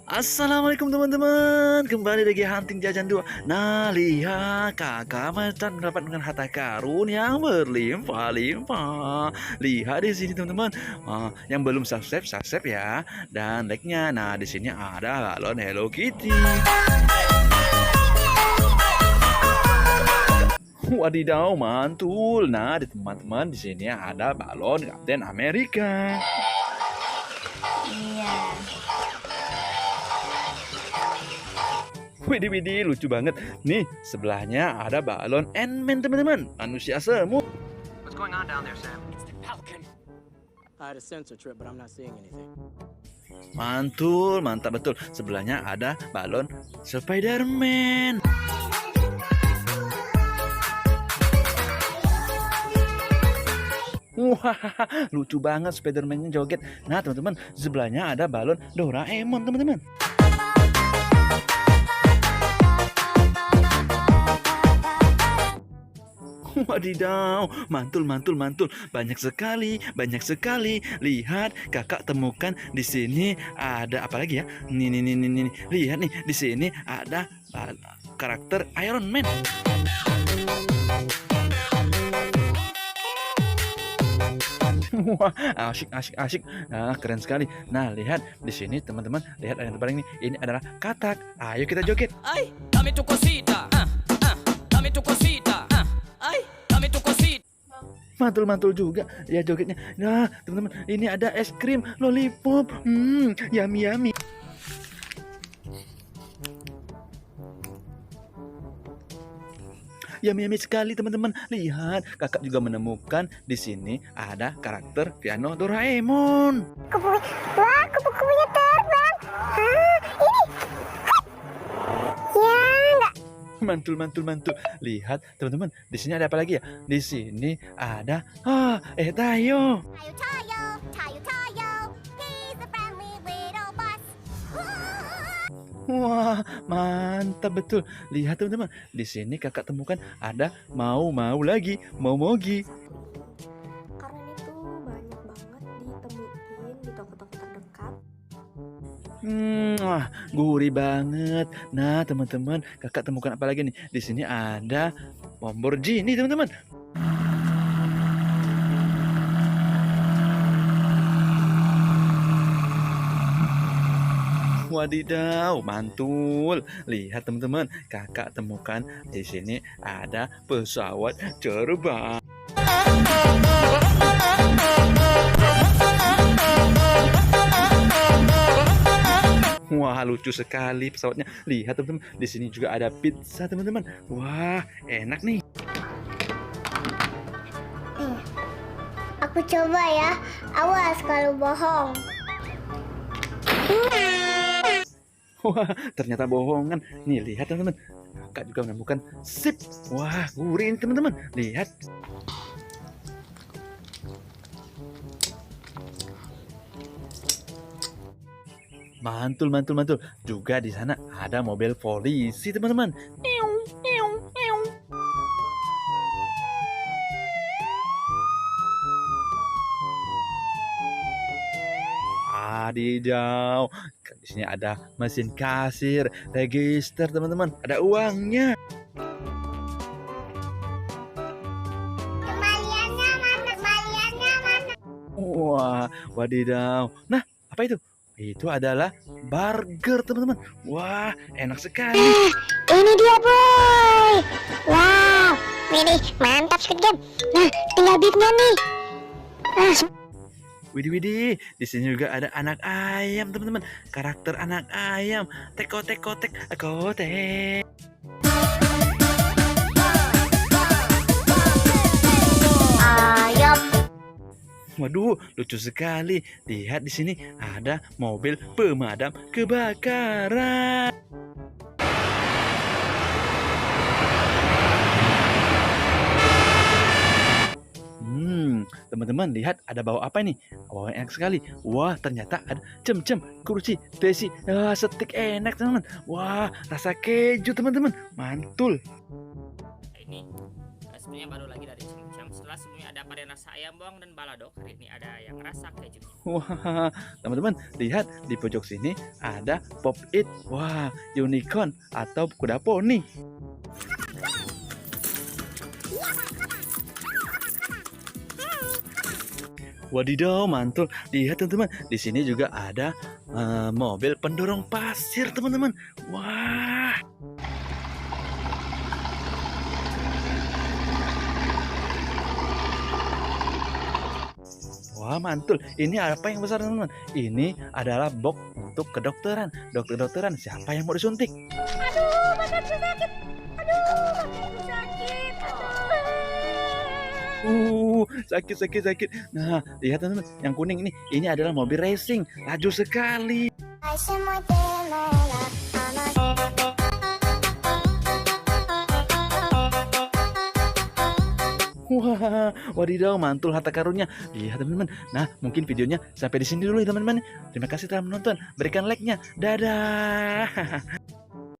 Assalamualaikum teman-teman, kembali lagi Hunting Jajan 2. Nah, lihat kakak macan mendapatkan harta karun yang berlimpah-limpah. Lihat di sini teman-teman. Yang belum subscribe, subscribe ya, dan like-nya. Nah, di sini ada balon Hello Kitty. Wadidaw, mantul. Nah, di teman-teman di sini ada balon Kapten Amerika. Iya. Widih, lucu banget. Nih, sebelahnya ada balon Ant-Man, teman-teman. Manusia semu. What's going on down there, Sam? It's the Falcon. I had a sensor trip, but I'm not seeing anything. Mantul, mantap betul. Sebelahnya ada balon Spider-Man. Wah, lucu banget Spider-Man-nya joget. Nah, teman-teman, sebelahnya ada balon Doraemon, teman-teman. Wadidaw, mantul. Banyak sekali. Lihat, kakak temukan di sini ada apa lagi ya? Nih. Lihat nih, di sini ada karakter Iron Man. Wah, asyik. Nah, keren sekali. Nah, lihat di sini teman-teman, lihat ada yang terbaring nih. Ini adalah katak. Ayo kita joget. Ay, dame tu cosita. Dame tu cosita. Ay, dame tu cosita. Mantul juga ya jogetnya. Nah, teman-teman, ini ada es krim lollipop. Yummy. Yummy sekali, teman-teman. Lihat, kakak juga menemukan di sini ada karakter piano Doraemon. Kupu-kupunya terbang. Ini. Ya, enggak. Mantul. Lihat, teman-teman, di sini ada apa lagi ya? Di sini ada Tayo. Tayo. He's a friendly little bus. Wah, mantap betul. Lihat teman-teman, di sini kakak temukan ada mau lagi, Mogi. Karena ini tuh banyak banget ditemuin di toko-toko terdekat. Wah, gurih banget. Nah, teman-teman, kakak temukan apa lagi nih? Di sini ada Lamborghini, teman-teman. Wadidaw, mantul. Lihat teman-teman, kakak temukan di sini ada pesawat terbang. Wah, lucu sekali pesawatnya. Lihat teman-teman, di sini juga ada pizza, teman-teman. Wah, enak nih. Aku coba ya. Awas kalau bohong. Wah, ternyata bohongan. Nih, lihat teman-teman. Kakak juga menemukan sip. Wah, gurih ini teman-teman. Lihat. Mantul. Juga di sana ada mobil polisi, teman-teman. Wadidaw. Di sini ada mesin kasir, register, teman-teman. Ada uangnya. Kembaliannya mana? Wah, wadidaw. Nah, apa itu? Itu adalah burger, teman-teman. Wah, enak sekali. Ini dia, boy. Wow. Ini mantap Squid Game. Nah, tinggal beefnya nih. Widih. Di sini juga ada anak ayam, teman-teman. Karakter anak ayam. Kotek. Ayam. Waduh, lucu sekali. Lihat di sini ada mobil pemadam kebakaran. Teman-teman, lihat ada bawa apa nih? Oh, enak sekali. Wah, ternyata ada cem-cem, kursi, besi, stik enak, teman-teman. Wah, rasa keju, teman-teman. Mantul. Ini sebenarnya baru lagi dari Cimcam. Setelah sebelumnya ada varian rasa ayam bawang dan balado, kali ini ada yang rasa keju. Wah, teman-teman, lihat di pojok sini ada Pop It. Wah, unicorn atau kuda poni. Wadidaw, mantul. Lihat teman-teman, di sini juga ada mobil pendorong pasir, teman-teman. Wah. Wah, mantul. Ini apa yang besar, teman-teman? Ini adalah box untuk kedokteran. Dokter-dokteran, siapa yang mau disuntik? Aduh, badanku sakit. Aduh, badanku sakit. Sakit. Nah, lihat teman-teman, yang kuning ini adalah mobil racing. Laju sekali. Wah, wadidaw, mantul harta karunnya. Lihat teman-teman. Nah, mungkin videonya sampai di sini dulu ya teman-teman. Terima kasih telah menonton. Berikan like-nya. Dadah.